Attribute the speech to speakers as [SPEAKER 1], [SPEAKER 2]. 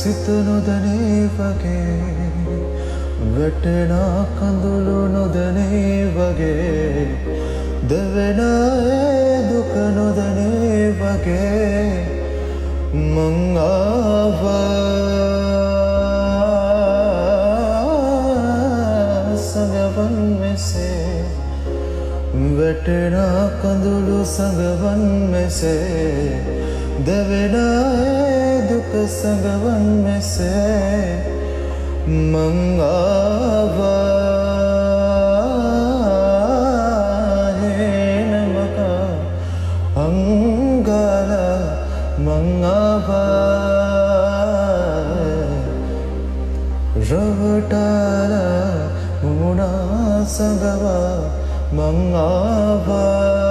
[SPEAKER 1] සිත නොදැනේ වගේ වැටෙන කඳුළු නොදැනේ වගේ දෙවෙන ඒ දුක නොදැනේ වගේ මං ආවා සඟවන් මෙසේ වැටෙන කඳුළු සඟවන් මෙසේ දෙවෙන ඒ දුක සඟවන් මෙසේ මං ආවා හේනමක අංගල මං ආවා රවටාල මුණා සඟවා මං ආවා